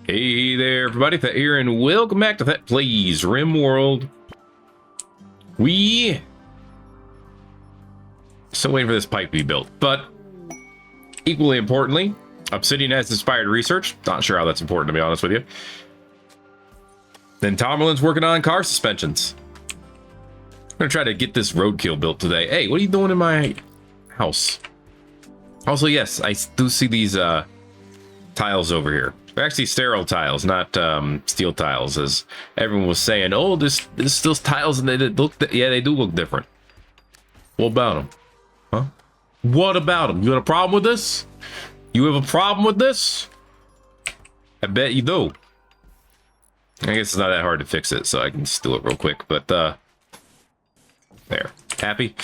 Hey there, everybody. Thet here, and welcome back to Thet Plays Rimworld. We still waiting for this pipe to be built, but equally importantly, Obsidian has inspired research. Not sure how that's important, to be honest with you. Then Tomerlin's working on car suspensions. I'm gonna try to get this roadkill built today. Hey, what are you doing in my house? Also, yes, I do see these tiles over here. They're actually sterile tiles, not steel tiles, as everyone was saying. Oh, this still tiles, and they look. Yeah, they do look different. What about them? Huh? What about them? You got a problem with this? You have a problem with this? I bet you do. I guess it's not that hard to fix it, so I can just do it real quick. But there, happy.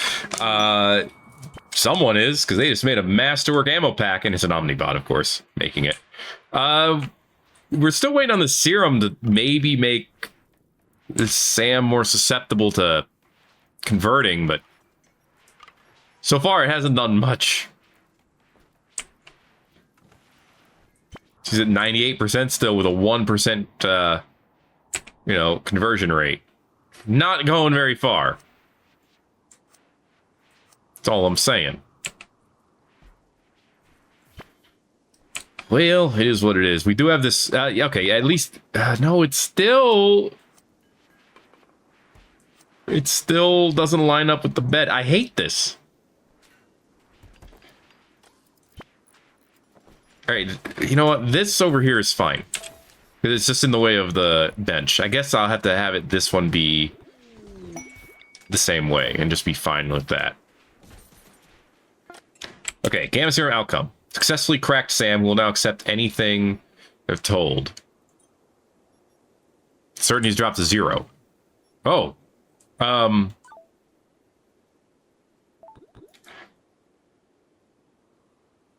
Someone is, because they just made a masterwork ammo pack, and it's an Omnibot, of course, making it. We're still waiting on the serum to maybe make this Sam more susceptible to converting, but so far it hasn't done much. She's at 98% still with a 1%, conversion rate. Not going very far. That's all I'm saying. Well, it is what it is. We do have this. Okay, at least. No, it still doesn't line up with the bed. I hate this. All right, you know what? This over here is fine. It's just in the way of the bench. I guess I'll have to have it. This one be the same way and just be fine with that. Okay, gamma serum outcome. Successfully cracked Sam will now accept anything if told. Certainty's dropped to 0. Oh.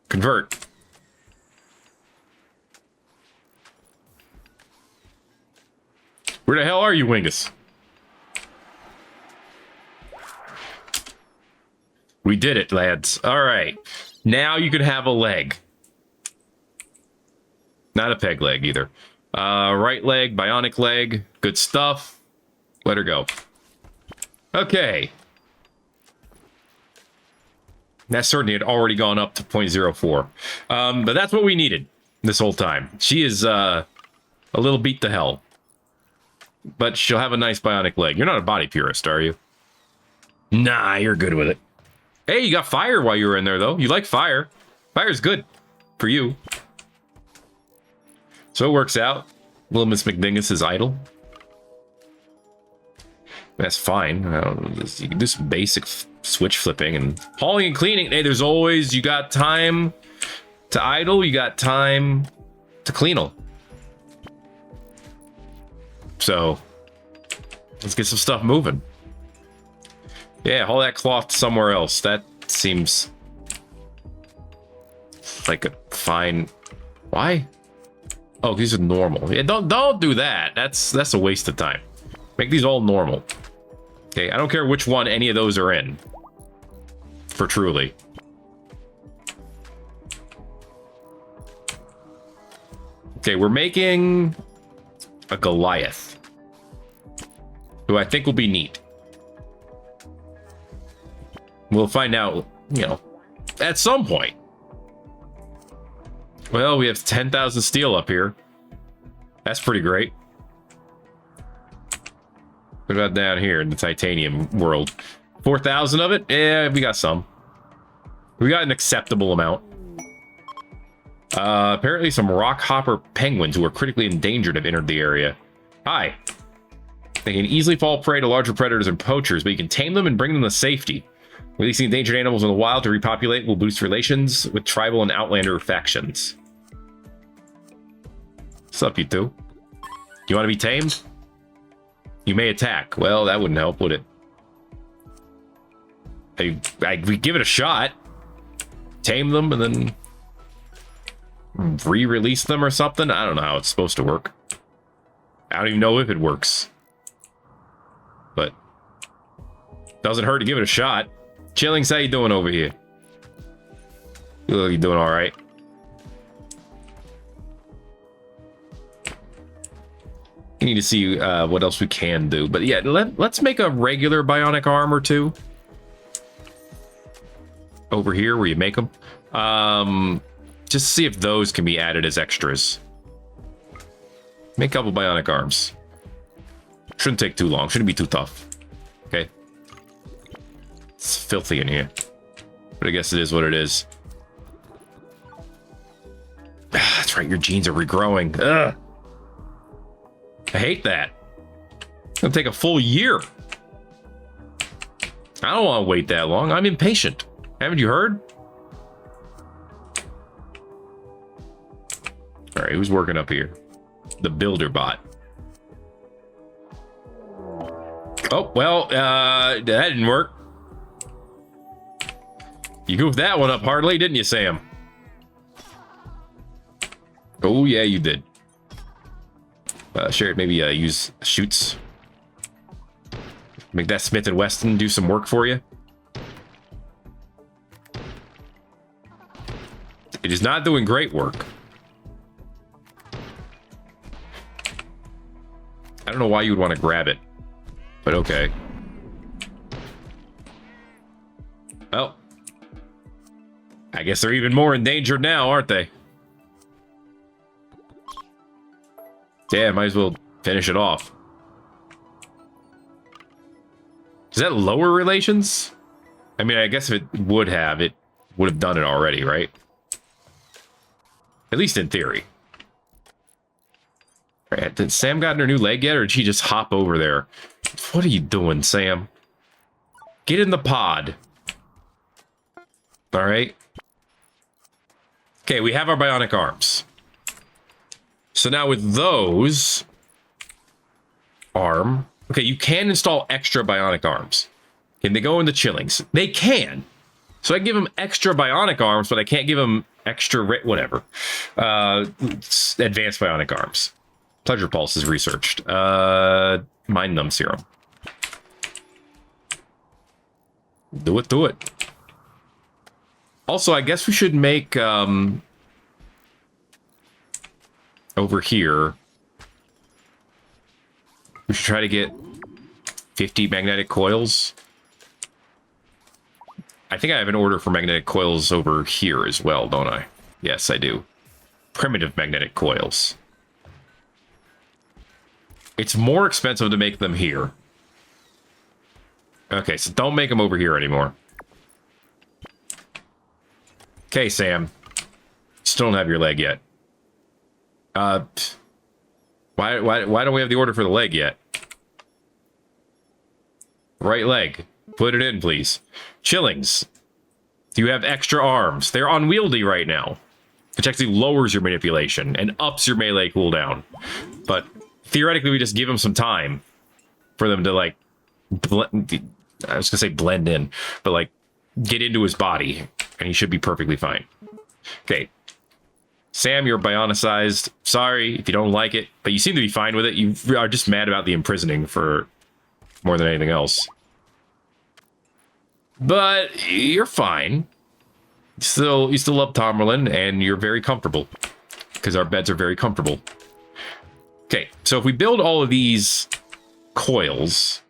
Convert. Where the hell are you, Wingus? We did it, lads. All right. Now you can have a leg. Not a peg leg either. Right leg, bionic leg. Good stuff. Let her go. Okay. That certainty had already gone up to 0.04. But that's what we needed this whole time. She is a little beat to hell. But she'll have a nice bionic leg. You're not a body purist, are you? Nah, you're good with it. Hey, you got fire while you were in there, though. You like fire. Fire's good for you. So it works out. Little Miss McDingus is idle. That's fine. You can do some basic switch flipping and hauling and cleaning. Hey, there's always, you got time to idle. You got time to cleanle. So let's get some stuff moving. Yeah, haul that cloth somewhere else. That seems like a fine. Why? Oh, these are normal. Yeah, don't do that. That's a waste of time. Make these all normal. Okay, I don't care which one any of those are in. For truly. Okay, we're making a Goliath, who I think will be neat. We'll find out, at some point. Well, we have 10,000 steel up here. That's pretty great. What about down here in the titanium world? 4,000 of it? Yeah, we got some. We got an acceptable amount. Apparently some rock hopper penguins who are critically endangered have entered the area. Hi. They can easily fall prey to larger predators and poachers, but you can tame them and bring them to safety. Releasing endangered animals in the wild to repopulate will boost relations with tribal and outlander factions. What's up, you two? Do you want to be tamed? You may attack. Well, that wouldn't help, would it? We give it a shot. Tame them and then re-release them or something. I don't know how it's supposed to work. I don't even know if it works. But doesn't hurt to give it a shot. Chillings, how you doing over here? You look like you're doing all right. We need to see what else we can do. But yeah, let's make a regular bionic arm or two. Over here where you make them. Just to see if those can be added as extras. Make a couple bionic arms. Shouldn't take too long. Shouldn't be too tough. Okay. It's filthy in here. But I guess it is what it is. That's right, your genes are regrowing. Ugh. I hate that. It's gonna take a full year. I don't want to wait that long. I'm impatient. Haven't you heard? All right, who's working up here? The builder bot. Oh, well, that didn't work. You goofed that one up hardly, didn't you, Sam? Oh, yeah, you did. Sure, maybe use shoots. Make that Smith & Wesson do some work for you. It is not doing great work. I don't know why you would want to grab it, but okay. Well, I guess they're even more endangered now, aren't they? Yeah, might as well finish it off. Does that lower relations? I mean, I guess if it would have done it already, right? At least in theory. Right, did Sam gotten her new leg yet, or did she just hop over there? What are you doing, Sam? Get in the pod. All right. Okay, we have our bionic arms. So now with those arm, okay, you can install extra bionic arms. Can they go in the chillings? They can. So I can give them extra bionic arms, but I can't give them extra whatever. Advanced bionic arms. Pleasure Pulse is researched. Mind Numb Serum. Do it. Also, I guess we should make over here. We should try to get 50 magnetic coils. I think I have an order for magnetic coils over here as well, don't I? Yes, I do. Primitive magnetic coils. It's more expensive to make them here. Okay, so don't make them over here anymore. Okay, Sam. Still don't have your leg yet. Why don't we have the order for the leg yet? Right leg. Put it in, please. Chillings. Do you have extra arms? They're unwieldy right now, which actually lowers your manipulation and ups your melee cooldown. But theoretically, we just give them some time for them to, like, I was gonna say blend in, but, like, get into his body, and he should be perfectly fine. Okay. Sam, you're bionicized. Sorry if you don't like it, but you seem to be fine with it. You are just mad about the imprisoning for more than anything else. But you're fine. You still love Tomerlin, and you're very comfortable. Because our beds are very comfortable. Okay, so if we build all of these coils...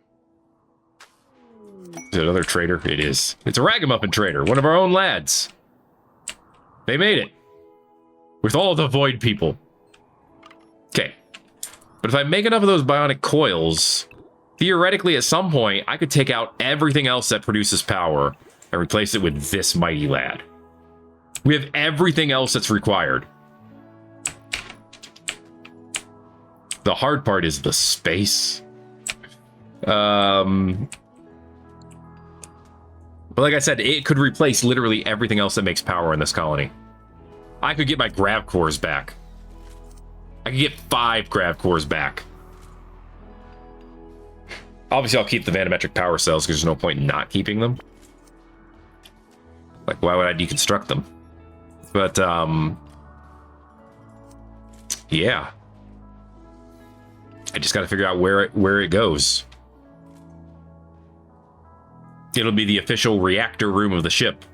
Is it another trader? It is. It's a Ragamuffin trader, one of our own lads. They made it. With all the void people. Okay. But if I make enough of those bionic coils, theoretically at some point, I could take out everything else that produces power and replace it with this mighty lad. We have everything else that's required. The hard part is the space. But like I said, it could replace literally everything else that makes power in this colony. I could get my grav cores back. I could get 5 grav cores back. Obviously, I'll keep the vanometric power cells because there's no point in not keeping them. Like, why would I deconstruct them? But, yeah. I just got to figure out where it goes. It'll be the official reactor room of the ship.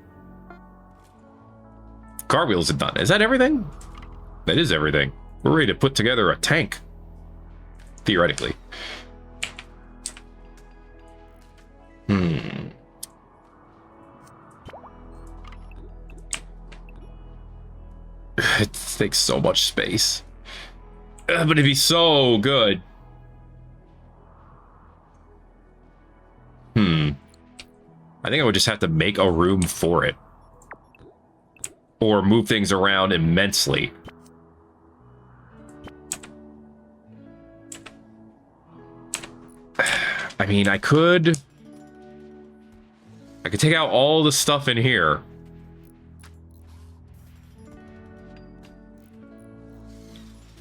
Car wheels are done. Is that everything? That is everything. We're ready to put together a tank. theoretically. It takes so much space. But it'd be so good. I think I would just have to make a room for it. Or move things around immensely. I mean, I could take out all the stuff in here.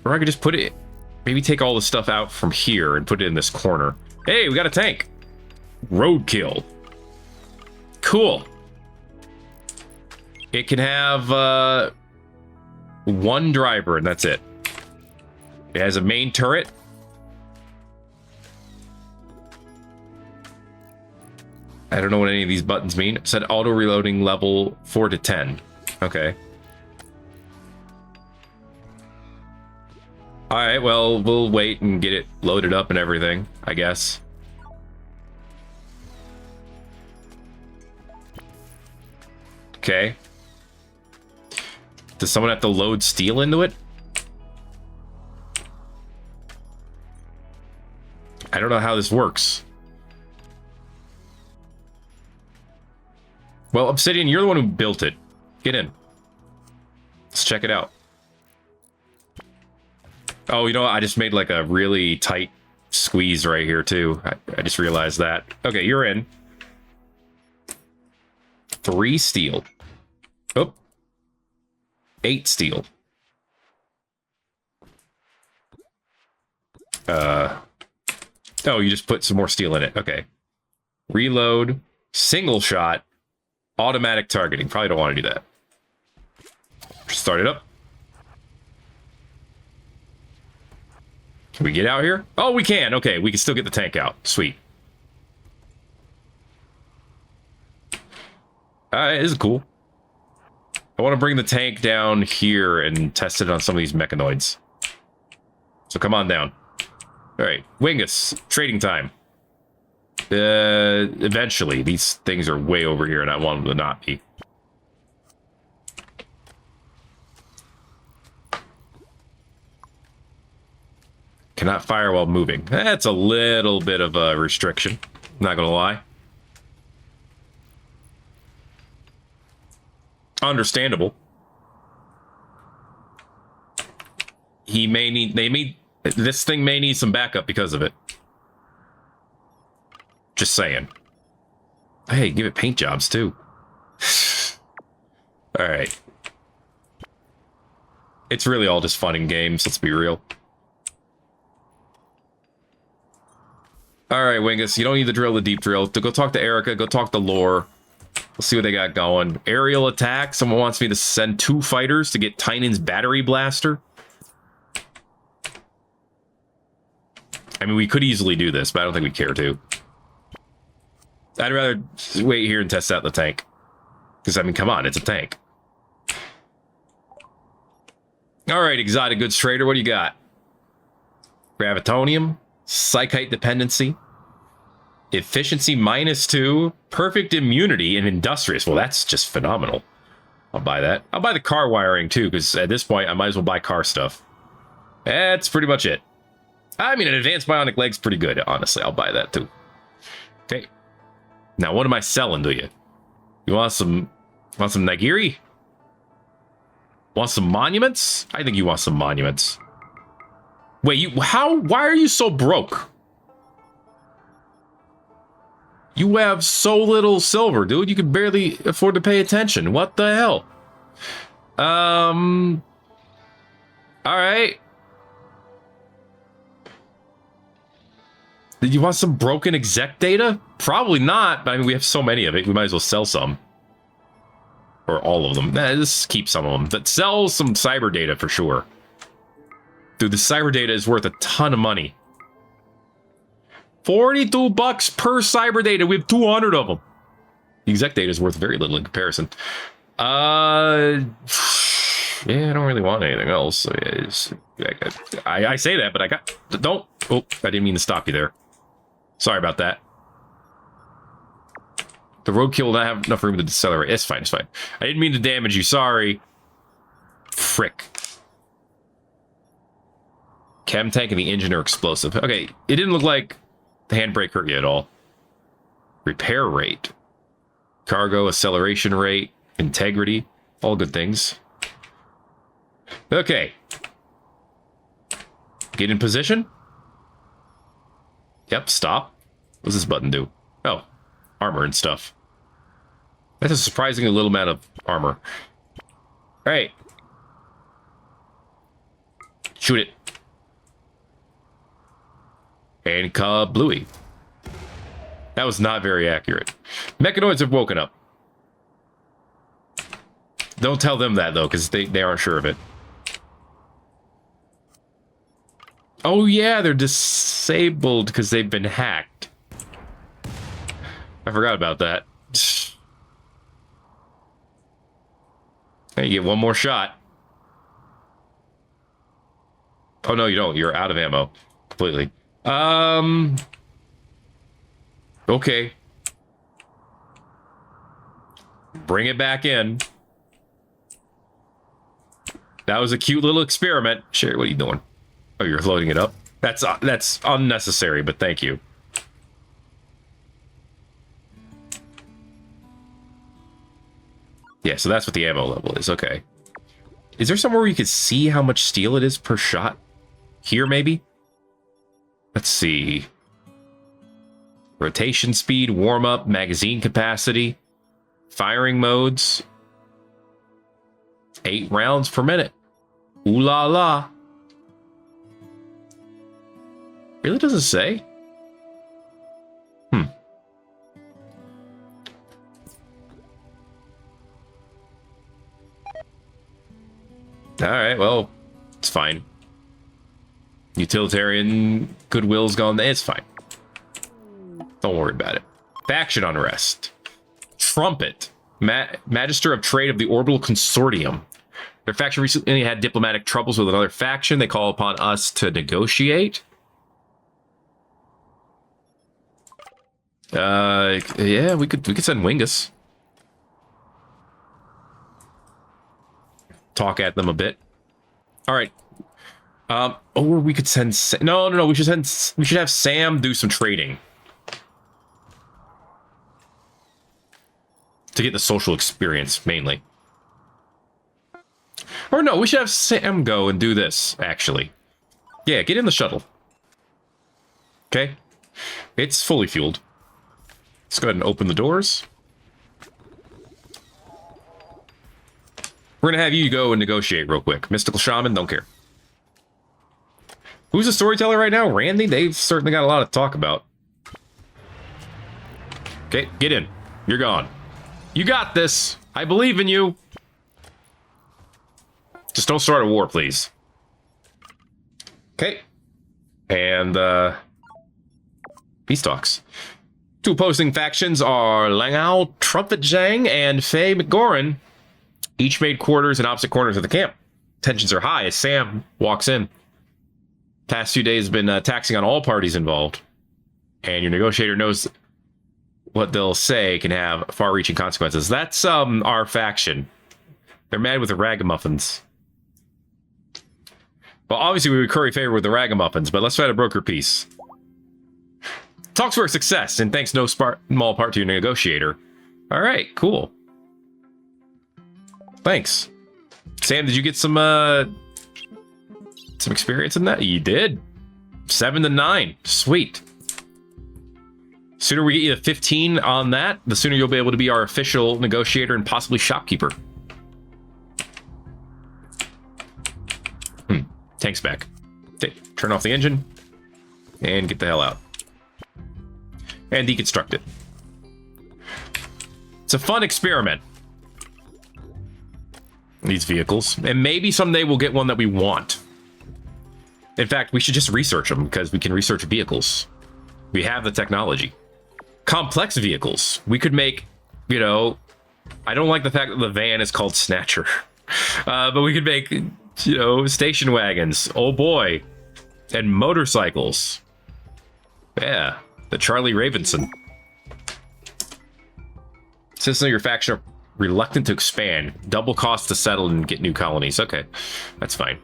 Or I could just put it, maybe take all the stuff out from here and put it in this corner. Hey, we got a tank. Roadkill. Cool. It can have one driver and that's it. It has a main turret. I don't know what any of these buttons mean. It said auto reloading level 4 to 10. Okay. All right, well, we'll wait and get it loaded up and everything, I guess. Okay. Does someone have to load steel into it? I don't know how this works. Well, Obsidian, you're the one who built it. Get in. Let's check it out. Oh, you know what? I just made like a really tight squeeze right here too. I just realized that. Okay, you're in. 3 steel. Oh. 8 steel. Oh, you just put some more steel in it. Okay. Reload. Single shot. Automatic targeting. Probably don't want to do that. Start it up. Can we get out here? Oh, we can. Okay, we can still get the tank out. Sweet. Alright, this is cool. I want to bring the tank down here and test it on some of these mechanoids. So come on down. Alright, Wingus, trading time. Eventually. These things are way over here and I want them to not be. Cannot fire while moving. That's a little bit of a restriction. Not gonna lie. Understandable. He may need, this thing may need some backup because of it. Just saying. Hey, give it paint jobs too. Alright. It's really all just fun and games, let's be real. Alright, Wingus, you don't need to drill the deep drill. Go talk to Erica, go talk to Lore. We'll see what they got going. Aerial attack. Someone wants me to send 2 fighters to get Tynan's battery blaster. I mean, we could easily do this, but I don't think we care to. I'd rather wait here and test out the tank. Because, I mean, come on, it's a tank. Alright, exotic goods trader, what do you got? Gravitonium. Psychite dependency. Efficiency -2. Perfect immunity and industrious. Well, that's just phenomenal. I'll buy that. I'll buy the car wiring too, because at this point I might as well buy car stuff. That's pretty much it. I mean, an advanced bionic leg's pretty good, honestly. I'll buy that too. Okay. Now, what am I selling to you? You want some Nigiri? Want some monuments? I think you want some monuments. Wait, why are you so broke? You have so little silver, dude. You can barely afford to pay attention. What the hell? All right. Did you want some broken exec data? Probably not, but I mean, we have so many of it. We might as well sell some. Or all of them. Nah, just keep some of them. But sell some cyber data for sure. Dude, the cyber data is worth a ton of money. 42 bucks per cyber data. We have 200 of them. The exec data is worth very little in comparison. Yeah, I don't really want anything else. I say that, but I got... Don't Oh, I didn't mean to stop you there. Sorry about that. The roadkill will not have enough room to decelerate. It's fine, it's fine. I didn't mean to damage you, sorry. Frick. Chem tank and the engine are explosive. Okay, it didn't look like the handbrake hurt you at all. Repair rate. Cargo, acceleration rate, integrity. All good things. Okay. Get in position. Yep, stop. What does this button do? Oh, armor and stuff. That's a surprisingly little amount of armor. All right. Shoot it. And kablooey. That was not very accurate. Mechanoids have woken up. Don't tell them that, though, because they aren't sure of it. Oh, yeah, they're disabled because they've been hacked. I forgot about that. Hey, you get one more shot. Oh, no, you don't. You're out of ammo. Completely. Okay. Bring it back in. That was a cute little experiment. Sherry, what are you doing? Oh, you're loading it up? That's unnecessary, but thank you. Yeah, so that's what the ammo level is. Okay. Is there somewhere where you could see how much steel it is per shot? Here, maybe? Let's see. Rotation speed, warm-up, magazine capacity, firing modes. 8 rounds per minute. Ooh la la. Really doesn't say? Alright, well, it's fine. Utilitarian goodwill's gone. It's fine. Don't worry about it. Faction unrest. Trumpet. Magister of Trade of the Orbital Consortium. Their faction recently had diplomatic troubles with another faction. They call upon us to negotiate. Yeah, we could send Wingus. Talk at them a bit. All right. Or we could send no. We should have Sam do some trading to get the social experience mainly. Or no, we should have Sam go and do this actually. Yeah, get in the shuttle. Okay, it's fully fueled. Let's go ahead and open the doors. We're gonna have you go and negotiate real quick. Mystical Shaman, don't care. Who's the storyteller right now? Randy? They've certainly got a lot to talk about. Okay, get in. You're gone. You got this. I believe in you. Just don't start a war, please. Okay. And, peace talks. Two opposing factions are Langao, Trumpet Zhang, and Faye McGoran. Each made quarters in opposite corners of the camp. Tensions are high as Sam walks in. Past few days have been taxing on all parties involved. And your negotiator knows what they'll say can have far-reaching consequences. That's our faction. They're mad with the ragamuffins. Well, obviously we would curry favor with the ragamuffins, but let's try to broker peace. Talks were a success, and thanks no small part to your negotiator. All right, cool. Thanks. Sam, did you get some experience in that? You did. 7 to 9. Sweet. Sooner we get you to 15 on that, the sooner you'll be able to be our official negotiator and possibly shopkeeper. Tank's back. Okay, turn off the engine and get the hell out. And deconstruct it. It's a fun experiment. These vehicles. And maybe someday we'll get one that we want. In fact, we should just research them because we can research vehicles. We have the technology. Complex vehicles. We could make, you know, I don't like the fact that the van is called Snatcher. But we could make, you know, station wagons. Oh boy. And motorcycles. Yeah, the Charlie Ravenson. Citizens of your faction are reluctant to expand. Double cost to settle and get new colonies. Okay, that's fine.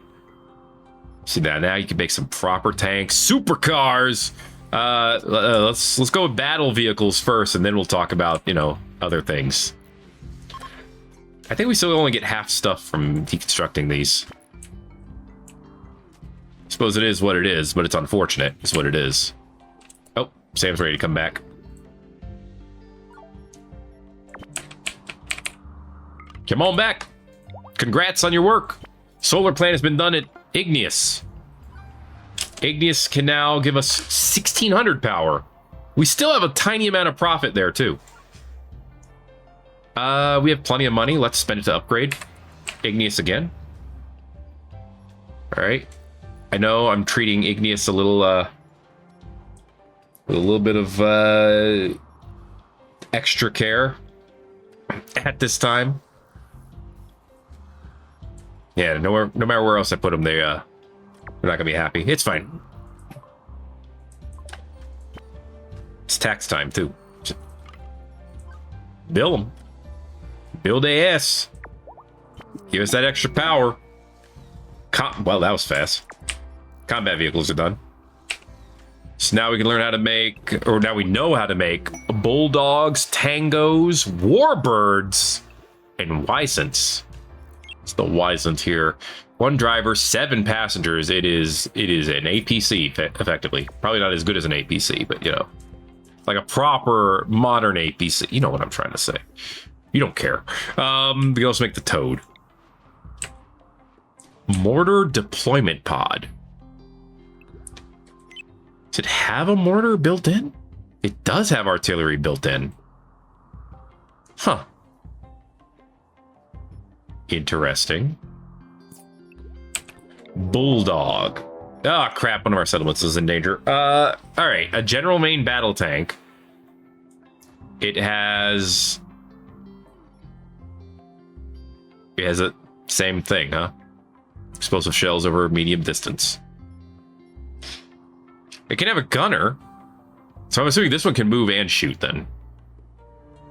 See that? Now you can make some proper tanks, supercars. Let's go with battle vehicles first, and then we'll talk about, you know, other things. I think we still only get half stuff from deconstructing these. Suppose it is what it is, but it's unfortunate. Is what it is. Oh, Sam's ready to come back. Come on back. Congrats on your work. Solar plant has been done at Igneous. Igneous can now give us 1600 power. We still have a tiny amount of profit there too. We have plenty of money. Let's spend it to upgrade Igneous again. All right. I know I'm treating Igneous a little, with a little bit of extra care at this time. Yeah, no matter where else I put them, they're not gonna be happy. It's fine. It's tax time too. Just bill them. Build AS. Give us that extra power. Well, that was fast. Combat vehicles are done. So now we can learn how to make, or now we know how to make bulldogs, tangos, warbirds, and wisents. It's the wisent here. 1 driver, 7 passengers. It is an APC effectively. Probably not as good as an APC, but you know, like a proper modern APC. You know what I'm trying to say. You don't care. We can also make the Toad. Mortar deployment pod. Does it have a mortar built in? It does have artillery built in. Huh. Interesting. Bulldog. Ah, oh, crap. One of our settlements is in danger. All right. A general main battle tank. It has a same thing, huh? Explosive shells over medium distance. It can have a gunner. So I'm assuming this one can move and shoot then.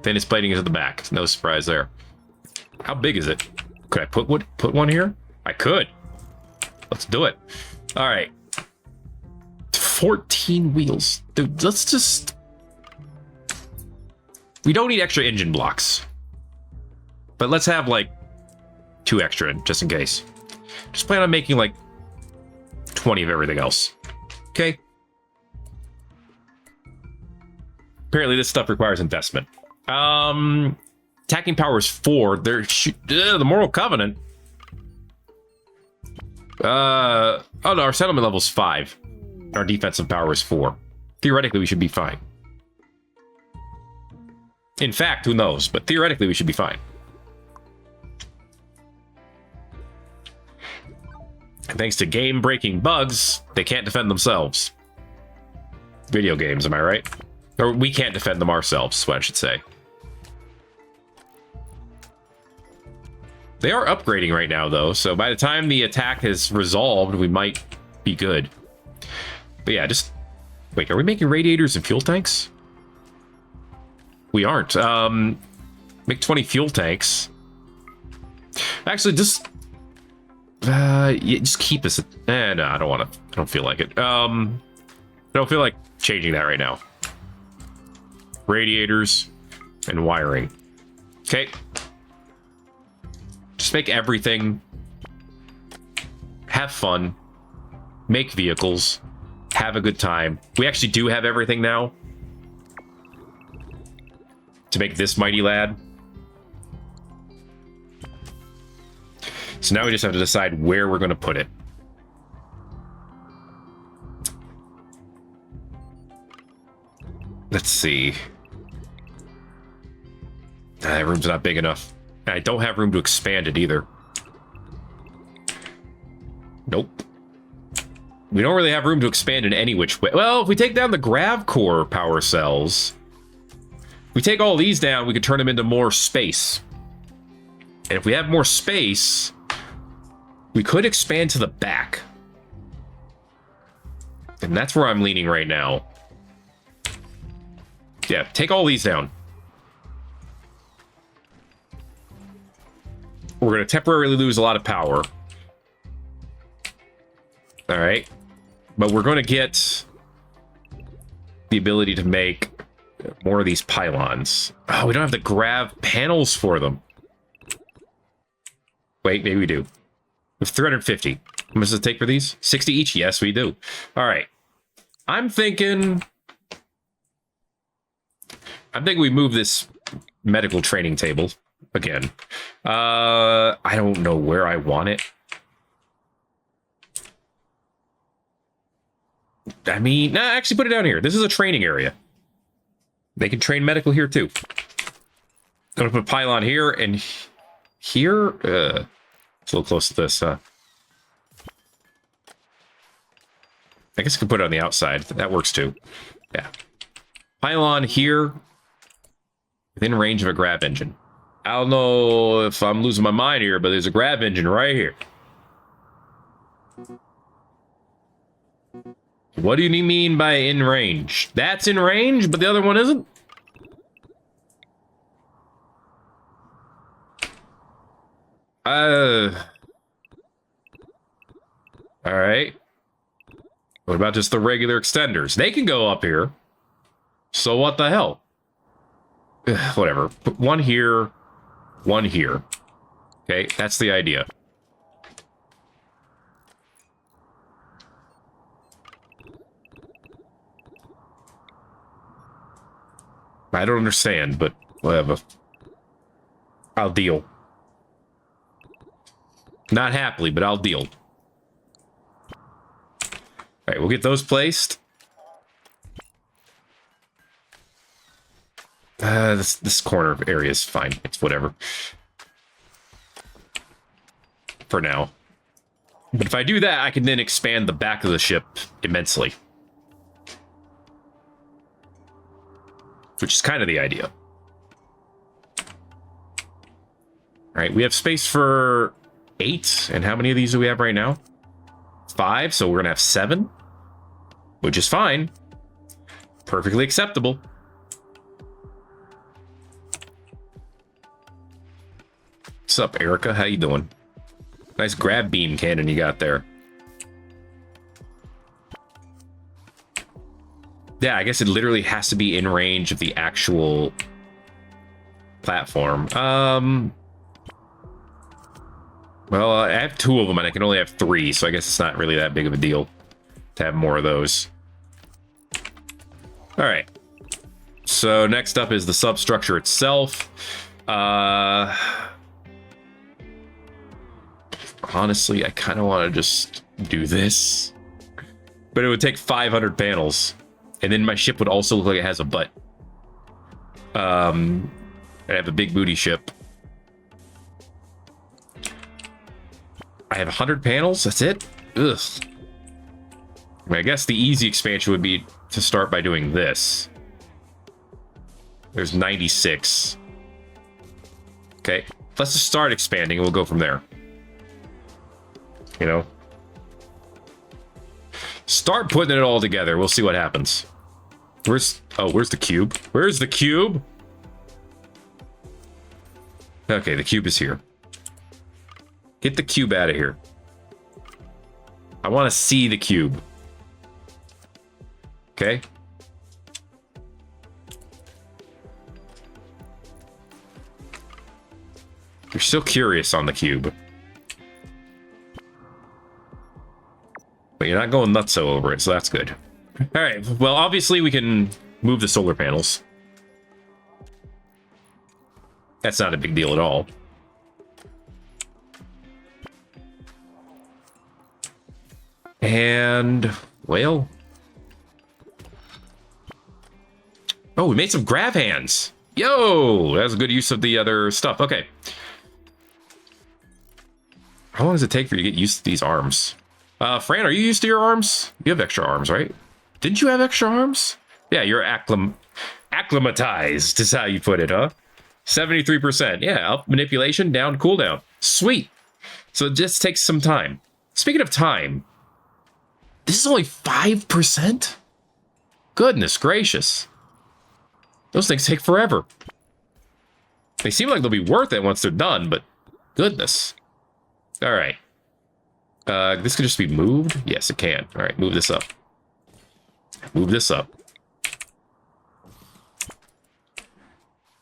Thinnest plating is at the back. No surprise there. How big is it? Could I put one here? I could. Let's do it. All right. 14 wheels. Dude, let's just... We don't need extra engine blocks. But let's have, like, 2 extra, just in case. Just plan on making, like, 20 of everything else. Okay? Apparently this stuff requires investment. Attacking power is 4. The Moral Covenant. Oh no, our settlement level is 5. Our defensive power is 4. Theoretically, we should be fine. In fact, who knows? But theoretically, we should be fine. And thanks to game-breaking bugs, they can't defend themselves. Video games, am I right? Or we can't defend them ourselves, is what I should say. They are upgrading right now, though, so by the time the attack is resolved, we might be good. But yeah, just... Wait, are we making radiators and fuel tanks? We aren't. Make 20 fuel tanks. Actually, just... yeah, just keep this... no, I don't want to... I don't feel like it. I don't feel like changing that right now. Radiators and wiring. Okay. Just make everything. Have fun. Make vehicles. Have a good time. We actually do have everything now. To make this mighty lad. So now we just have to decide where we're going to put it. Let's see. That room's not big enough. And I don't have room to expand it either. Nope. We don't really have room to expand in any which way. Well, if we take down the grav core power cells, we take all these down, we could turn them into more space. And if we have more space, we could expand to the back. And that's where I'm leaning right now. Yeah, take all these down. We're going to temporarily lose a lot of power. All right. But we're going to get the ability to make more of these pylons. Oh, we don't have the grav panels for them. Wait, maybe we do. We have 350. How much does it take for these? 60 each? Yes, we do. All right. I'm thinking we move this medical training table again. I don't know where I want it. I mean, nah, actually put it down here. This is a training area. They can train medical here too. I'm gonna put a pylon here and here. It's a little close to this. I guess I can put it on the outside. That works too. Yeah. Pylon here within range of a grav engine. I don't know if I'm losing my mind here, but there's a grav engine right here. What do you mean by in range? That's in range, but the other one isn't? Alright. What about just the regular extenders? They can go up here. So what the hell? Ugh, whatever. Put one here, one here. Okay, that's the idea. I don't understand, but whatever. I'll deal. Not happily, but I'll deal. Alright, we'll get those placed. This corner area is fine. It's whatever. For now. But if I do that, I can then expand the back of the ship immensely. Which is kind of the idea. Alright, we have space for 8. And how many of these do we have right now? 5, so we're going to have 7. Which is fine. Perfectly acceptable. What's up, Erica? How you doing? Nice grab beam cannon you got there. Yeah, I guess it literally has to be in range of the actual platform. Well, I have 2 of them and I can only have 3, so I guess it's not really that big of a deal to have more of those. All right. So next up is the substructure itself. Honestly, I kind of want to just do this. But it would take 500 panels. And then my ship would also look like it has a butt. I have a big booty ship. I have 100 panels? That's it? Ugh. I mean, I guess the easy expansion would be to start by doing this. There's 96. Okay. Let's just start expanding and we'll go from there. You know? Start putting it all together. We'll see what happens. Where's the cube? Where's the cube? Okay, the cube is here. Get the cube out of here. I want to see the cube. Okay. You're still curious on the cube. But you're not going nutso over it, so that's good. All right, well, obviously we can move the solar panels. That's not a big deal at all. And, well... Oh, we made some grab hands. Yo, that's a good use of the other stuff. Okay. How long does it take for you to get used to these arms? Fran, are you used to your arms? You have extra arms, right? Didn't you have extra arms? Yeah, you're acclimatized, is how you put it, huh? 73%. Yeah, up manipulation, down cooldown. Sweet. So it just takes some time. Speaking of time, This is only 5%? Goodness gracious. Those things take forever. They seem like they'll be worth it once they're done, but goodness. All right. This could just be moved? Yes, it can. All right, move this up. Move this up.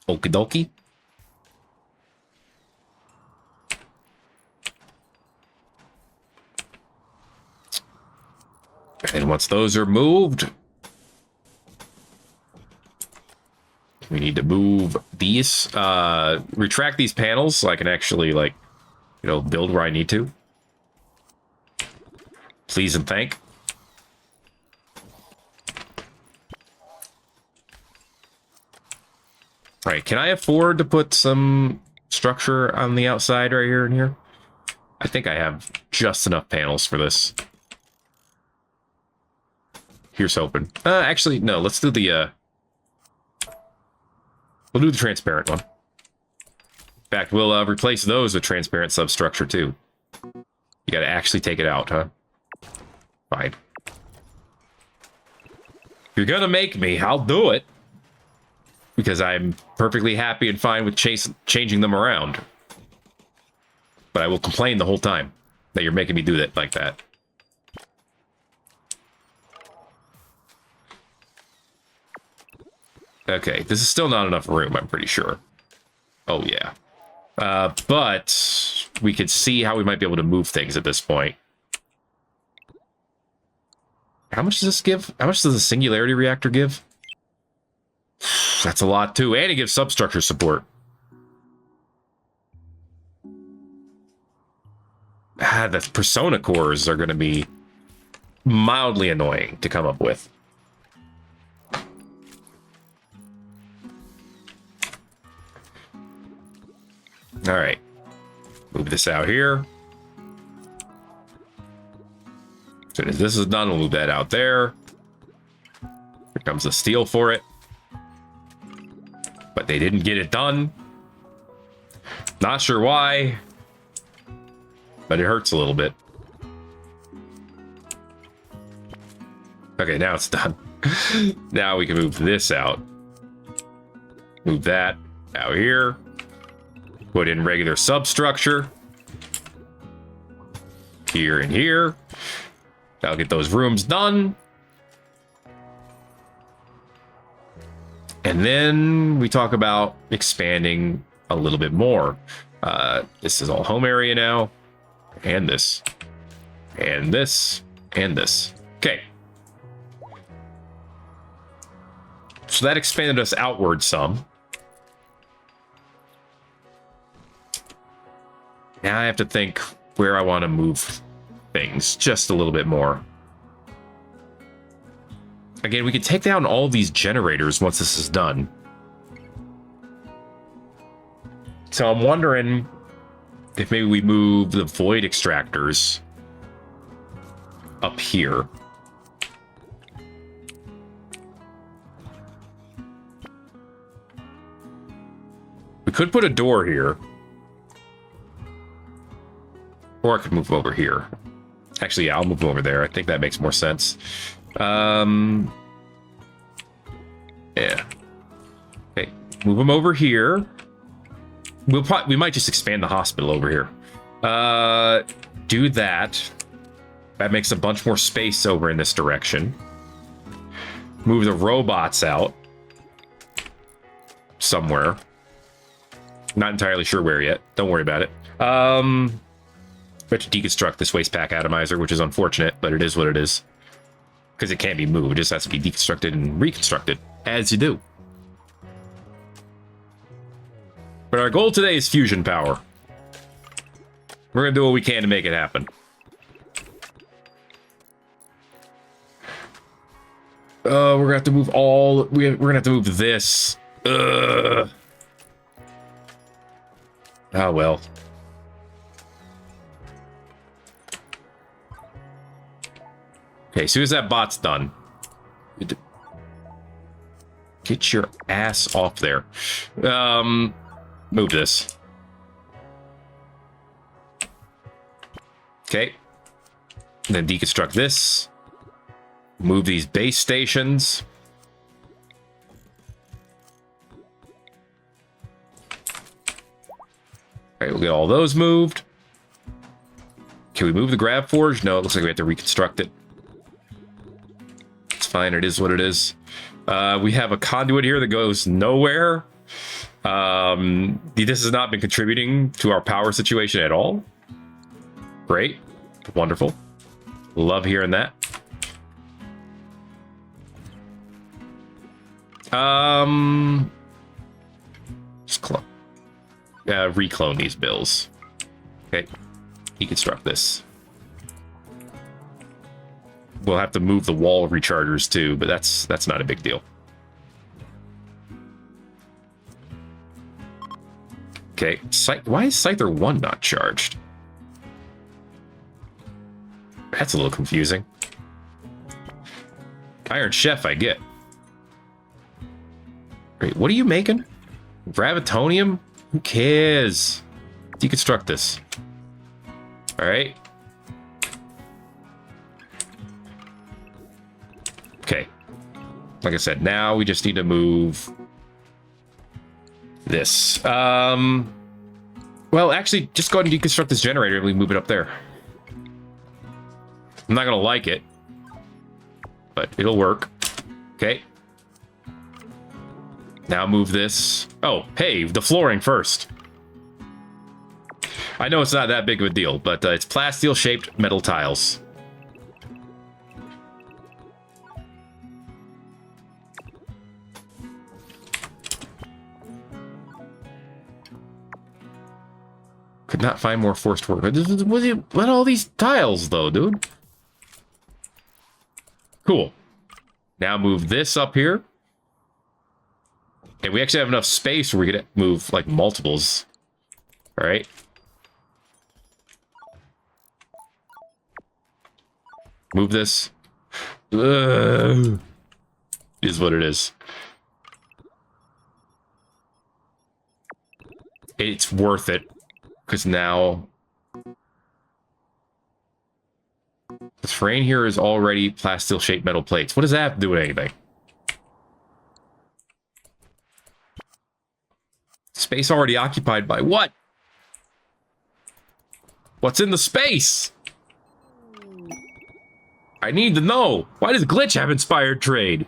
Okie dokie. And once those are moved, we need to move these, retract these panels so I can actually, like, you know, build where I need to. Please and thank. All right, can I afford to put some structure on the outside right here and here? I think I have just enough panels for this. Here's hoping. Actually, no, let's do the, we'll do the transparent one. In fact, we'll replace those with transparent substructure too. You gotta actually take it out, huh? Fine. If you're gonna make me, I'll do it. Because I'm perfectly happy and fine with changing them around. But I will complain the whole time that you're making me do that like that. Okay, this is still not enough room, I'm pretty sure. Oh, yeah. But we could see how we might be able to move things at this point. How much does this give? How much does the singularity reactor give? That's a lot, too. And it gives substructure support. The persona cores are going to be mildly annoying to come up with. All right. Move this out here. As soon as this is done, we'll move that out there. Here comes the steel for it. But they didn't get it done. Not sure why. But it hurts a little bit. Okay, now it's done. Now we can move this out. Move that out here. Put in regular substructure. Here and here. That'll get those rooms done. And then we talk about expanding a little bit more. This is all home area now. And this. And this. And this. Okay. So that expanded us outward some. Now I have to think where I want to move things just a little bit more. Again, we could take down all of these generators once this is done. So I'm wondering if maybe we move the void extractors up here. We could put a door here. Or I could move over here. Actually, yeah, I'll move over there. I think that makes more sense. Yeah. Okay, move them over here. We might just expand the hospital over here. Do that. That makes a bunch more space over in this direction. Move the robots out. Somewhere. Not entirely sure where yet. Don't worry about it. We have to deconstruct this waste pack atomizer, which is unfortunate, but it is what it is. Because it can't be moved. It just has to be deconstructed and reconstructed, as you do. But our goal today is fusion power. We're going to do what we can to make it happen. We're going to have to move all... We're going to have to move this. Oh, well. Okay, as soon as that bot's done. Get your ass off there. Move this. Okay. And then deconstruct this. Move these base stations. All right, we'll get all those moved. Can we move the grab forge? No, it looks like we have to reconstruct it. It's fine. It is what it is. We have a conduit here that goes nowhere. This has not been contributing to our power situation at all. Great. Wonderful. Love hearing that. Just reclone these bills. Okay. Deconstruct this. We'll have to move the wall rechargers too, but that's not a big deal. Okay, why is Scyther 1 not charged? That's a little confusing. Iron Chef, I get. Wait, what are you making? Gravitonium? Who cares? Deconstruct this. All right. Okay. Like I said, now we just need to move this. Well, actually, just go ahead and deconstruct this generator and we move it up there. I'm not gonna like it, but it'll work. Okay. Now move this. Oh, hey, the flooring first. I know it's not that big of a deal, but it's plasteel-shaped metal tiles. Could not find more forced work. What are all these tiles, though, dude? Cool. Now move this up here. And we actually have enough space where we could move, like, multiples. All right. Move this. Is what it is. It's worth it. Because now... this frame here is already plasteel-shaped metal plates. What does that have to do with anything? Space already occupied by what? What's in the space? I need to know. Why does Glitch have inspired trade?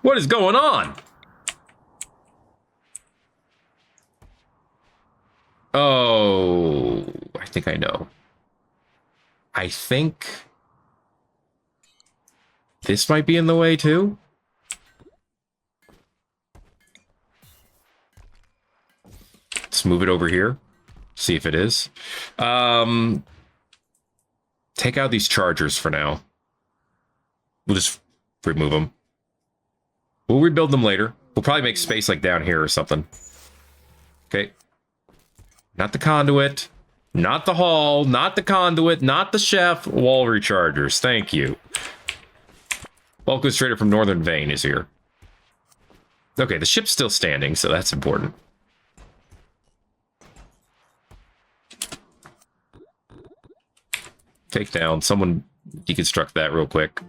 What is going on? Oh, I think I know. I think this might be in the way too. Let's move it over here. See if it is. Take out these chargers for now. We'll just remove them. We'll rebuild them later. We'll probably make space like down here or something. Okay. Not the conduit. Not the hall. Not the conduit. Not the chef. Wall rechargers. Thank you. Bulk goods trader from Northern Vein is here. Okay, the ship's still standing, so that's important. Take down. Someone deconstruct that real quick.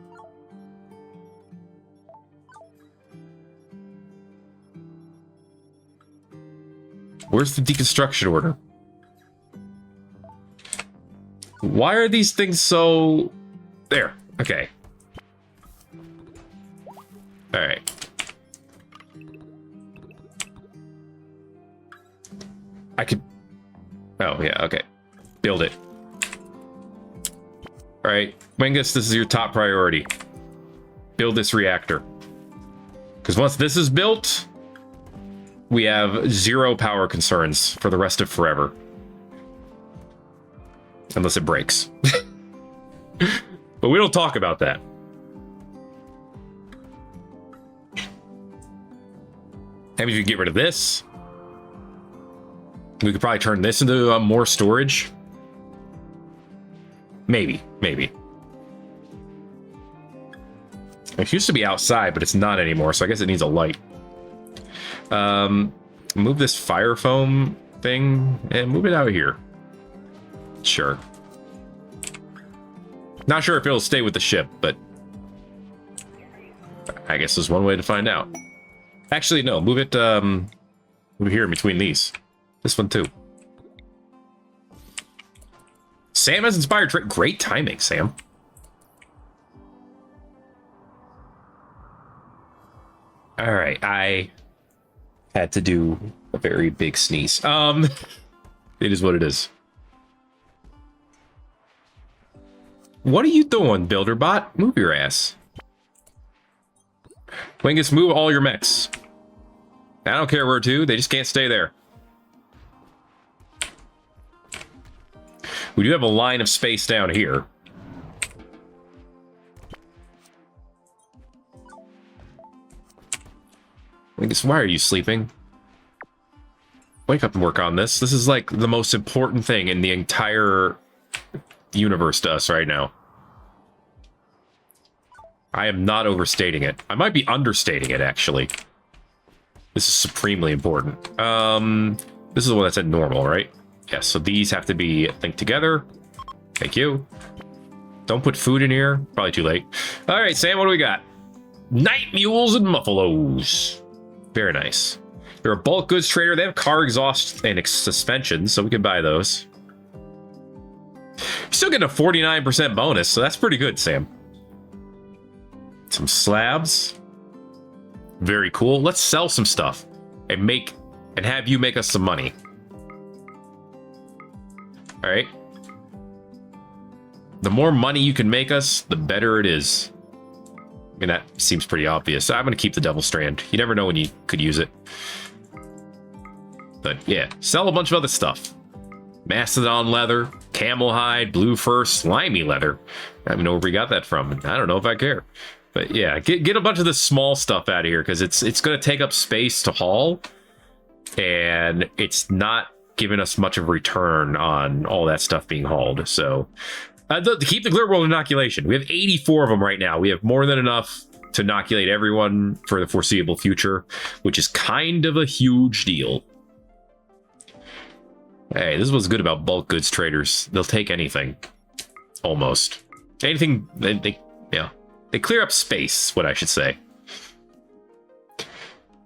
Where's the deconstruction order? Why are these things so... There. Okay. Alright. I could... Oh, yeah, okay. Build it. Alright, Wingus, this is your top priority. Build this reactor. Because once this is built, we have 0 power concerns for the rest of forever. Unless it breaks. But we don't talk about that. Maybe if you get rid of this, we could probably turn this into more storage. Maybe. It used to be outside, but it's not anymore, so I guess it needs a light. Move this fire foam thing and move it out here. Sure. Not sure if it'll stay with the ship, but I guess there's one way to find out. Actually, no, move it move here in between these. This one too. Sam has inspired trick. Great timing, Sam. All right, I had to do a very big sneeze. It is what it is. What are you doing, Builderbot? Move your ass. Wingus, move all your mechs. I don't care where to. They just can't stay there. We do have a line of space down here. Wingus, why are you sleeping? Wake up and work on this. This is like the most important thing in the entire universe to us right now. I am not overstating it. I might be understating it, actually. This is supremely important. This is the one that's at normal, right? Yes, so these have to be linked together. Thank you. Don't put food in here. Probably too late. All right, Sam, what do we got? Night mules and muffalos. Very nice. They're a bulk goods trader. They have car exhaust and suspensions, so we can buy those. You're still getting a 49% bonus, so that's pretty good, Sam. Some slabs. Very cool. Let's sell some stuff and have you make us some money. All right. The more money you can make us, the better it is. I mean, that seems pretty obvious. I'm going to keep the Devil Strand. You never know when you could use it. But yeah, sell a bunch of other stuff. Mastodon leather, camel hide, blue fur, slimy leather. I don't even know where we got that from. I don't know if I care. But yeah, get a bunch of this small stuff out of here because it's going to take up space to haul. And it's not giving us much of a return on all that stuff being hauled. So to keep the Rimworld inoculation, we have 84 of them right now. We have more than enough to inoculate everyone for the foreseeable future, which is kind of a huge deal. Hey, this is what's good about bulk goods traders. They'll take anything. Almost. Anything, they clear up space, what I should say.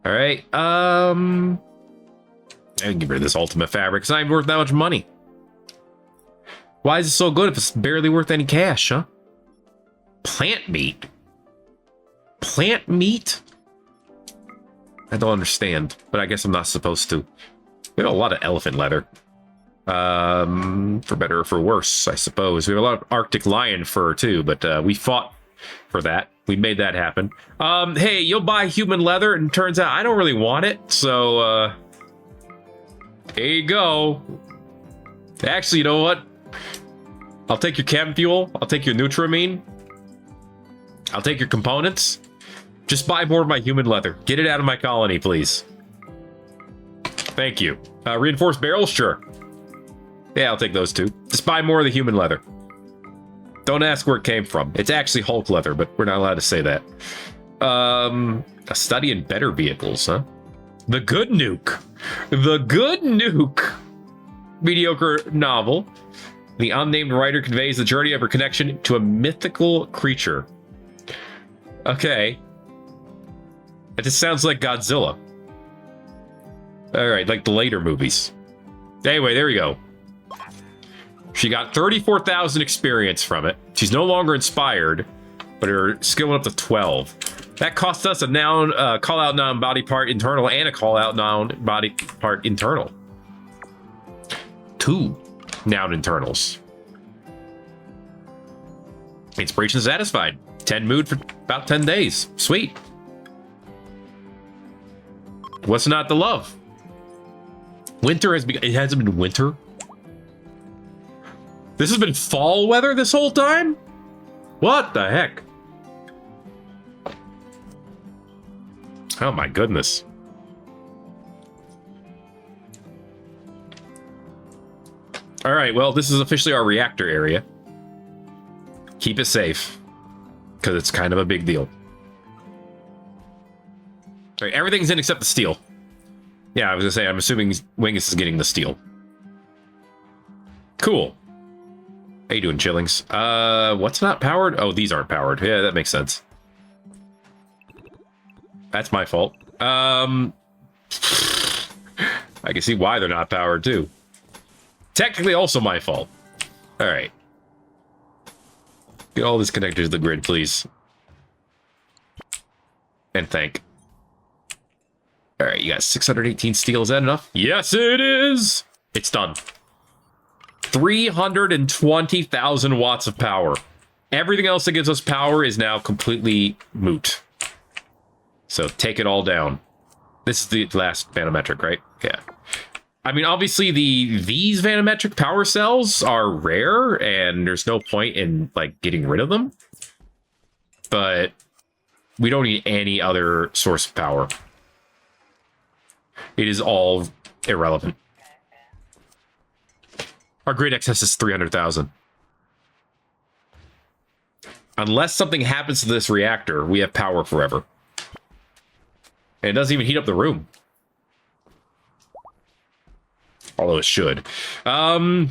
All right, I can get rid of this ultimate fabric. It's not even worth that much money. Why is it so good if it's barely worth any cash, huh? Plant meat. Plant meat? I don't understand, but I guess I'm not supposed to. We have a lot of elephant leather. For better or for worse, I suppose. We have a lot of Arctic lion fur too, but we fought for that. We made that happen. Hey, you'll buy human leather, and it turns out I don't really want it, so there you go. Actually, you know what? I'll take your chem fuel. I'll take your Nutramine. I'll take your components. Just buy more of my human leather. Get it out of my colony, please. Thank you. Reinforced barrels? Sure. Yeah, I'll take those too. Just buy more of the human leather. Don't ask where it came from. It's actually Hulk leather, but we're not allowed to say that. A study in better vehicles, huh? The Good Nuke. The Good Nuke. Mediocre novel. The unnamed writer conveys the journey of her connection to a mythical creature. Okay. It just sounds like Godzilla. All right, like the later movies. Anyway, there we go. She got 34,000 experience from it. She's no longer inspired, but her skill went up to 12. That cost us a noun, call-out non-body part internal and a call-out non-body part internal. 2 noun internals. Inspiration satisfied. 10 mood for about 10 days. Sweet. What's not to love? Winter has begun. It hasn't been winter. This has been fall weather this whole time? What the heck? Oh my goodness. All right, well, this is officially our reactor area. Keep it safe, because it's kind of a big deal. All right, everything's in except the steel. Yeah, I was gonna say, I'm assuming Wingus is getting the steel. Cool. How you doing, Chillings? What's not powered? Oh, these aren't powered. Yeah, that makes sense. That's my fault. I can see why they're not powered, too. Technically also my fault. All right. Get all this connected to the grid, please. And thank. All right, you got 618 steel. Is that enough? Yes, it is. It's done. 320,000 watts of power. Everything else that gives us power is now completely moot. So take it all down. This is the last vanometric, right? Yeah. I mean, obviously these vanometric power cells are rare, and there's no point in like getting rid of them. But we don't need any other source of power. It is all irrelevant. Our grid excess is 300,000. Unless something happens to this reactor, we have power forever. And it doesn't even heat up the room. Although it should. Yeah,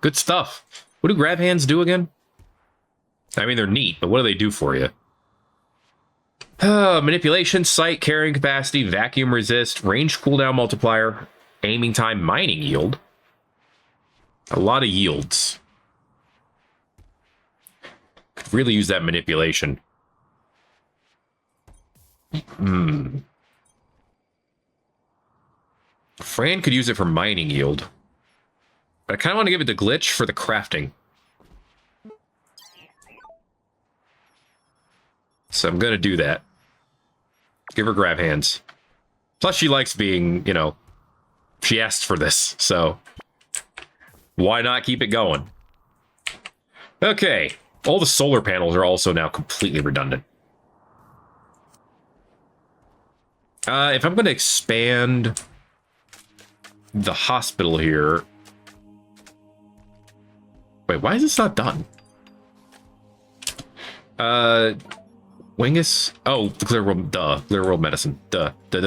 good stuff. What do grab hands do again? I mean, they're neat, but what do they do for you? Manipulation, sight, carrying capacity, vacuum resist, range cooldown multiplier, aiming time, mining yield. A lot of yields. Could really use that manipulation. Fran could use it for mining yield. But I kind of want to give it to Glitch for the crafting. So I'm going to do that. Give her grab hands. Plus she likes being, you know, she asked for this, so why not keep it going? Okay, all the solar panels are also now completely redundant. If I'm going to expand the hospital here... Wait, why is this not done? Wingus? Oh, the clear world, duh. Clear world medicine, duh. Yeah,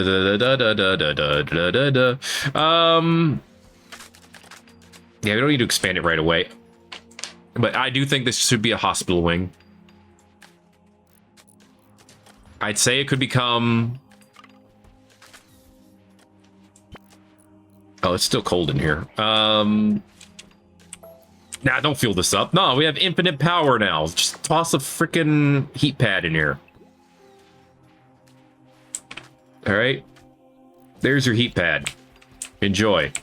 we don't need to expand it right away. But I do think this should be a hospital wing. I'd say it could become... Oh, it's still cold in here. Nah, don't fuel this up. No, we have infinite power now. Just toss a freaking heat pad in here. All right. There's your heat pad. Enjoy.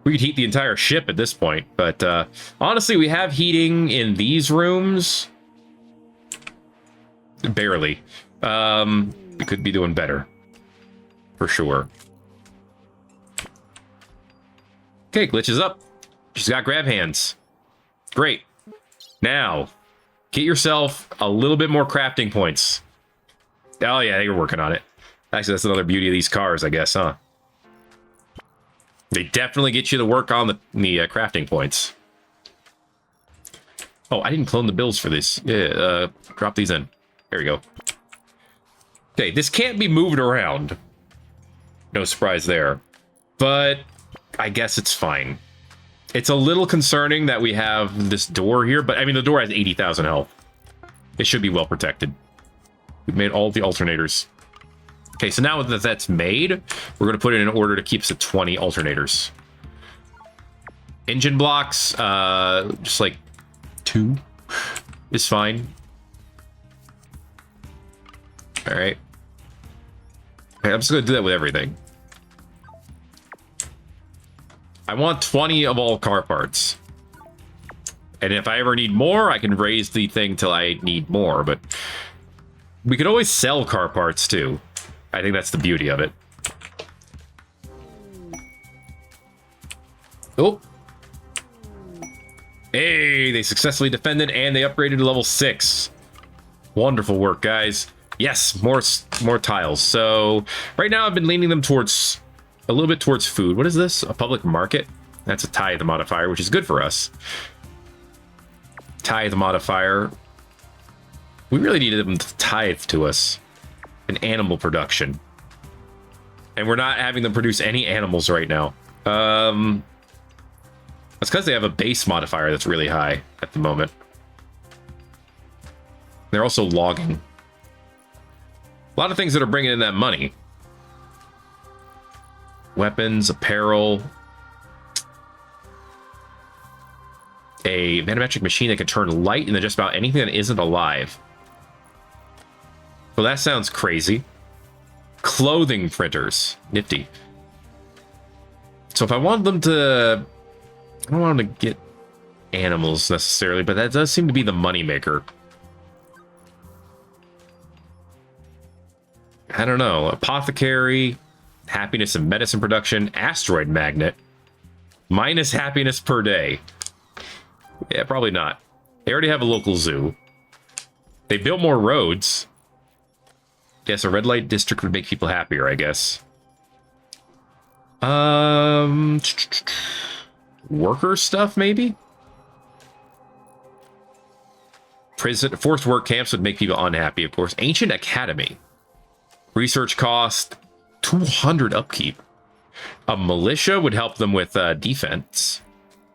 We could heat the entire ship at this point, but honestly, we have heating in these rooms. Barely. We could be doing better. For sure. Okay, Glitch is up. She's got grab hands. Great. Now, get yourself a little bit more crafting points. Oh, yeah, you're working on it. Actually, that's another beauty of these cars, I guess, huh? They definitely get you to work on the crafting points. Oh, I didn't clone the bills for this. Yeah, drop these in. There we go. Okay, this can't be moved around. No surprise there. But I guess it's fine. It's a little concerning that we have this door here, but I mean, the door has 80,000 health. It should be well protected. We've made all the alternators. Okay, so now that that's made, we're going to put it in order to keep us at 20 alternators. Engine blocks, just like 2 is fine. All right. Okay, I'm just going to do that with everything. I want 20 of all car parts. And if I ever need more, I can raise the thing till I need more, but we could always sell car parts too. I think that's the beauty of it. Oh. Hey, they successfully defended and they upgraded to level 6. Wonderful work, guys. Yes, more tiles. So right now I've been leaning them towards a little bit towards food. What is this? A public market? That's a tithe modifier, which is good for us. Tithe modifier. We really needed them to tithe to us. An animal production. And we're not having them produce any animals right now. That's because they have a base modifier that's really high at the moment. They're also logging. A lot of things that are bringing in that money. Weapons, apparel. A manometric machine that can turn light into just about anything that isn't alive. Well, that sounds crazy. Clothing printers. Nifty. So if I want them to... I don't want them to get animals necessarily, but that does seem to be the moneymaker. I don't know. Apothecary, happiness and medicine production, asteroid magnet, minus happiness per day. Yeah, probably not. They already have a local zoo. They built more roads. Yes, a red light district would make people happier, I guess. Worker stuff, maybe? Prison, forced work camps would make people unhappy, of course. Ancient Academy. Research cost 200 upkeep. A militia would help them with defense.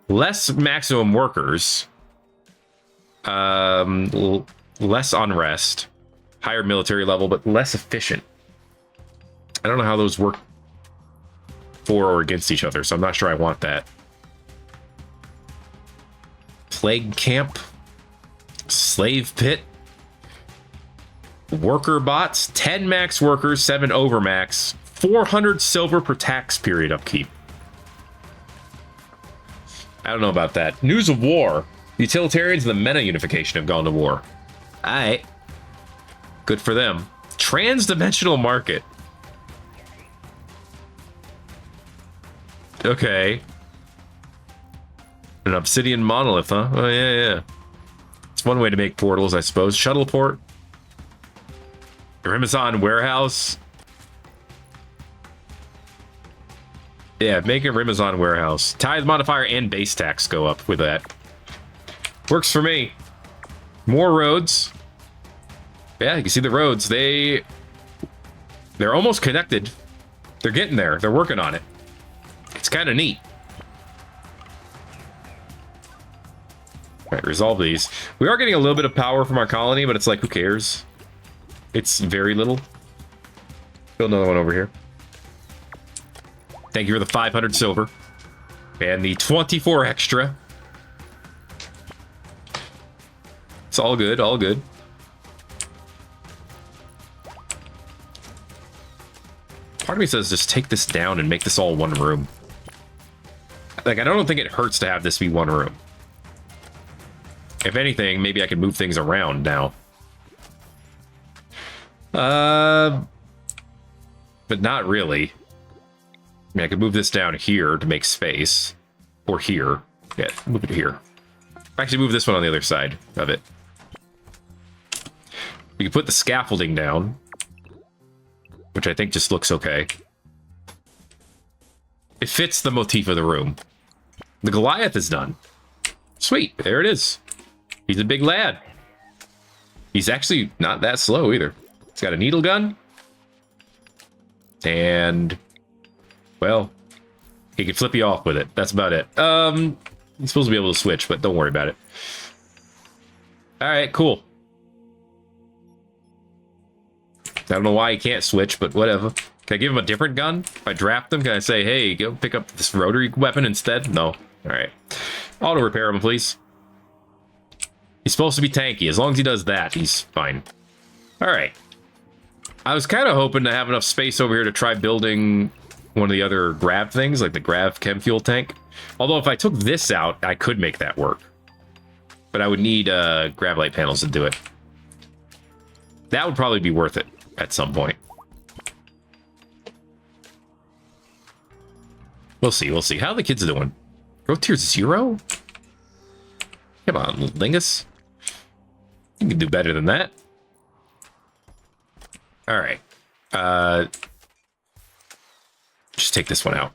Less maximum workers. Less unrest. Higher military level, but less efficient. I don't know how those work for or against each other, so I'm not sure I want that. Plague camp. Slave pit. Worker bots. 10 max workers, 7 overmax. 400 silver per tax period upkeep. I don't know about that. News of war. Utilitarians and the meta unification have gone to war. Alright. Good for them. Trans-dimensional market. Okay. An obsidian monolith, huh? Oh, yeah. It's one way to make portals, I suppose. Shuttle port. Amazon warehouse. Yeah, make a Amazon warehouse. Tithe modifier and base tax go up with that. Works for me. More roads. Yeah, you can see the roads. They're almost connected. They're getting there. They're working on it. It's kind of neat. All right, resolve these. We are getting a little bit of power from our colony, but it's like, who cares? It's very little. Build another one over here. Thank you for the 500 silver. And the 24 extra. It's all good, all good. Part of me says just take this down and make this all one room. Like, I don't think it hurts to have this be one room. If anything, maybe I can move things around now. But not really. I mean, I could move this down here to make space. Or here. Yeah, move it here. Actually, move this one on the other side of it. We can put the scaffolding down. Which I think just looks okay. It fits the motif of the room. The Goliath is done. Sweet, there it is. He's a big lad. He's actually not that slow either. He's got a needle gun. And, well, he can flip you off with it. That's about it. He's supposed to be able to switch, but don't worry about it. All right, cool. I don't know why he can't switch, but whatever. Can I give him a different gun? If I draft him, can I say, hey, go pick up this rotary weapon instead? No. All right. Auto repair him, please. He's supposed to be tanky. As long as he does that, he's fine. All right. I was kind of hoping to have enough space over here to try building one of the other grav things, like the grav chem fuel tank. Although if I took this out, I could make that work. But I would need grav light panels to do it. That would probably be worth it at some point. We'll see, we'll see. How are the kids doing? Growth tier 0? Come on, Lingus. You can do better than that. All right. Just take this one out.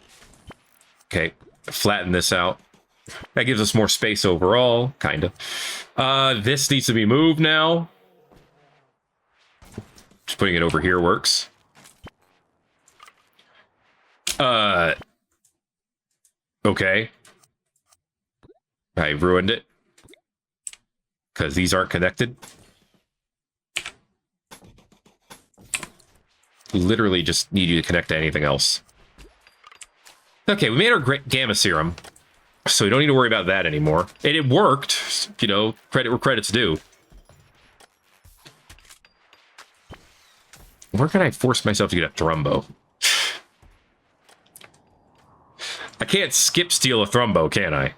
Okay, flatten this out. That gives us more space overall, kind of. This needs to be moved now. Just putting it over here works. Okay. I ruined it. Because these aren't connected. Literally just need you to connect to anything else. Okay, we made our great gamma serum. So we don't need to worry about that anymore. And it worked. You know, credit where credit's due. Where can I force myself to get a Thrumbo? I can't skip steal a Thrumbo, can I?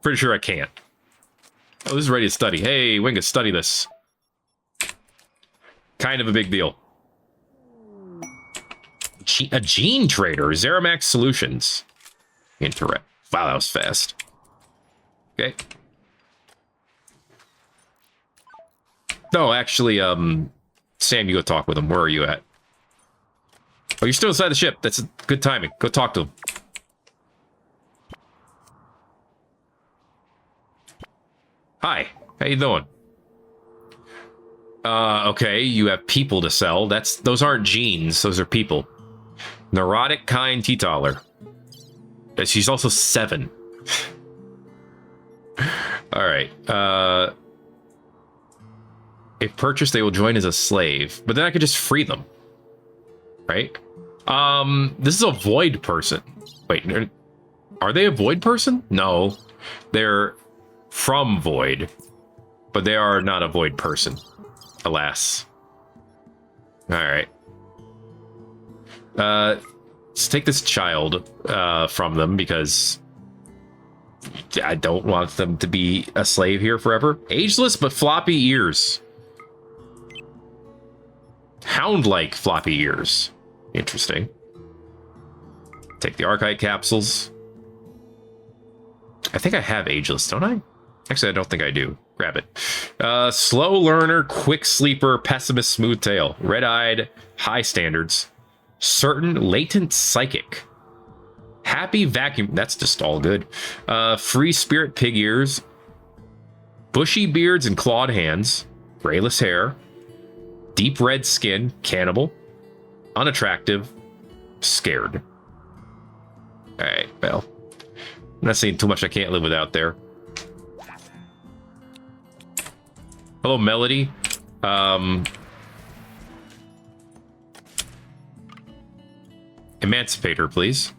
Pretty sure I can't. Oh, this is ready to study. Hey, we can study this. Kind of a big deal. A gene trader, Zeramax Solutions. Interact. Wow, that was fast. Okay. No, actually, Sam, you go talk with him. Where are you at? Oh, you're still inside the ship. That's good timing. Go talk to him. Hi. How you doing? Okay, you have people to sell. Those aren't genes. Those are people. Neurotic kind teetotaler. She's also 7. All right. If purchased, they will join as a slave. But then I could just free them. Right? This is a void person. Wait, are they a void person? No. They're from void. But they are not a void person. Alas. All right. Let's take this child from them because I don't want them to be a slave here forever. Ageless but floppy ears. Hound-like floppy ears. Interesting. Take the Archite capsules. I think I have ageless, don't I? Actually, I don't think I do. Grab it. Slow learner, quick sleeper, pessimist, smooth tail. Red-eyed, high standards. Certain latent psychic. Happy vacuum. That's just all good. Free spirit pig ears. Bushy beards and clawed hands. Grayless hair. Deep red skin. Cannibal. Unattractive. Scared. Alright, well. I'm not saying too much I can't live without there. Hello, Melody. Emancipate her, please.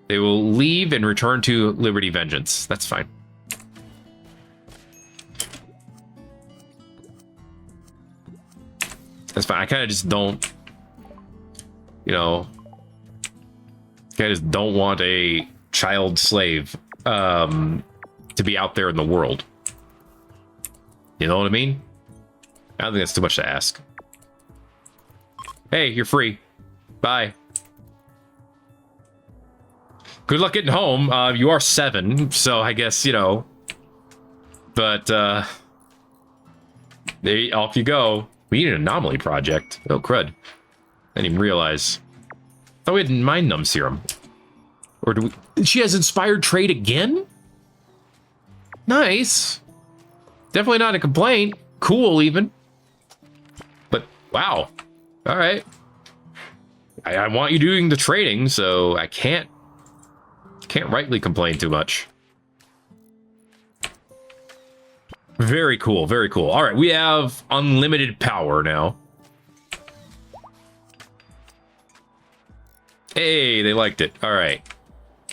They will leave and return to Liberty Vengeance. That's fine. That's fine. I kind of just don't, you know, I just don't want a child slave to be out there in the world. You know what I mean? I don't think that's too much to ask. Hey, you're free. Bye. Good luck getting home. You are 7, so I guess, you know. But, off you go. We need an anomaly project. Oh, crud. I didn't even realize. I thought we had mind numb serum. Or do we... She has inspired trade again? Nice. Definitely not a complaint. Cool, even. But, wow. All right. I want you doing the trading, so I can't rightly complain too much. Very cool, very cool. All right, we have unlimited power now. Hey, they liked it. All right.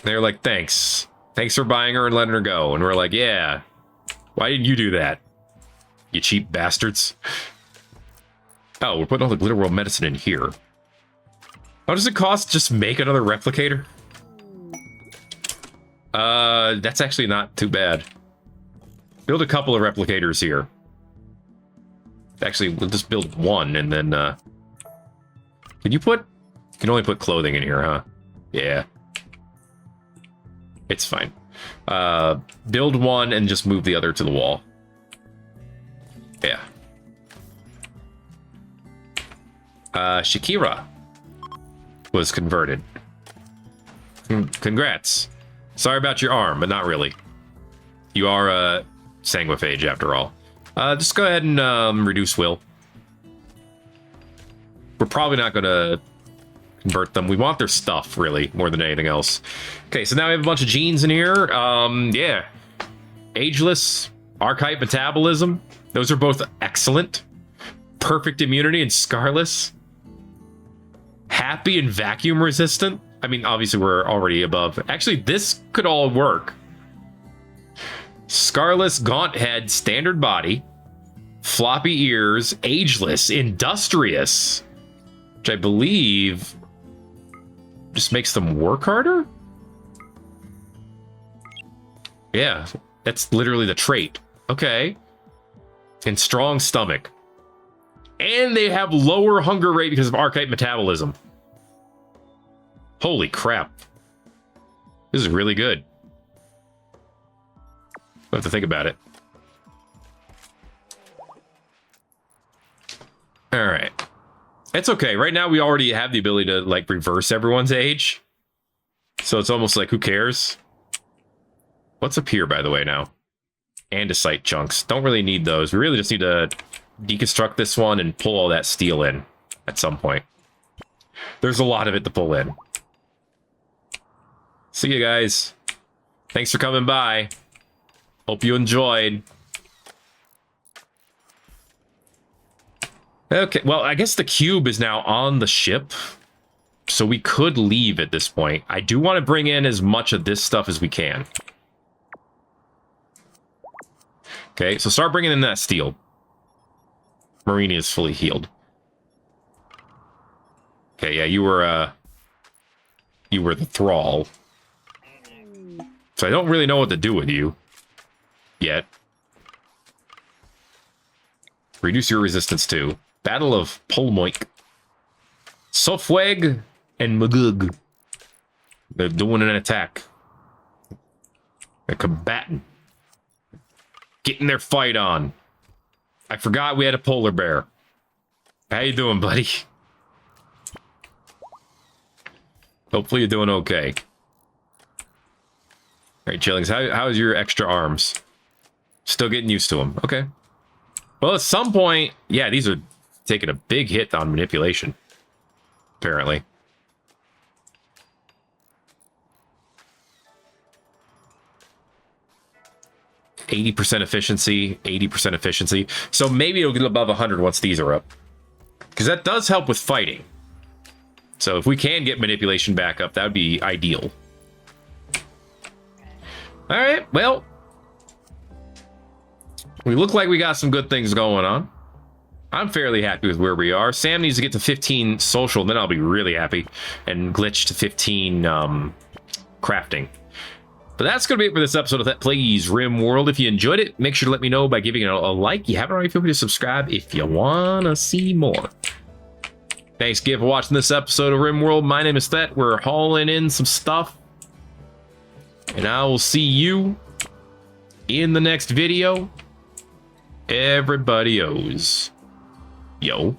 They're like, thanks. Thanks for buying her and letting her go. And we're like, yeah. Why didn't you do that? You cheap bastards. Oh, we're putting all the Glitter World medicine in here. How does it cost just make another replicator? That's actually not too bad. Build a couple of replicators here. Actually, we'll just build one and then, can you can only put clothing in here, huh? Yeah. It's fine. Build one and just move the other to the wall. Yeah. Shakira was converted. Congrats. Sorry about your arm, but not really. You are a sanguiphage after all. Just go ahead and reduce will. We're probably not going to convert them. We want their stuff, really, more than anything else. Okay, so now we have a bunch of genes in here. Yeah. Ageless, Archetype Metabolism. Those are both excellent. Perfect Immunity and Scarless. Happy and Vacuum Resistant. I mean, obviously we're already above. Actually, this could all work. Scarless, Gaunt Head, Standard Body. Floppy Ears, Ageless, Industrious. Which I believe just makes them work harder? Yeah, that's literally the trait. Okay. And Strong Stomach. And they have lower hunger rate because of Archetype Metabolism. Holy crap. This is really good. I have to think about it. All right. It's okay. Right now, we already have the ability to, like, reverse everyone's age. So it's almost like, who cares? What's up here, by the way, now? Andesite chunks. Don't really need those. We really just need to deconstruct this one and pull all that steel in at some point. There's a lot of it to pull in. See you guys. Thanks for coming by. Hope you enjoyed. Okay, well, I guess the cube is now on the ship, so we could leave at this point. I do want to bring in as much of this stuff as we can. Okay, so start bringing in that steel. Marini is fully healed. Okay, yeah, you were the thrall. So I don't really know what to do with you yet. Reduce your resistance too. Battle of Polmoik. Sofweg and Magug. They're doing an attack. They're combating. Getting their fight on. I forgot we had a polar bear. How you doing, buddy? Hopefully you're doing okay. Alright, Chillings, how's your extra arms? Still getting used to them. Okay. Well, at some point, yeah, these are taking a big hit on manipulation. Apparently. %, efficiency, 80% efficiency. So maybe it'll get above 100 once these are up. Because that does help with fighting. So if we can get manipulation back up, that would be ideal. Alright, well. We look like we got some good things going on. I'm fairly happy with where we are. Sam needs to get to 15 social, then I'll be really happy. And glitch to 15 crafting. But that's going to be it for this episode of Thet Plays Rimworld. If you enjoyed it, make sure to let me know by giving it a like. You haven't already, feel free to subscribe if you want to see more. Thanks again for watching this episode of Rimworld. My name is Thet. We're hauling in some stuff. And I will see you in the next video. Everybody owes. Yo.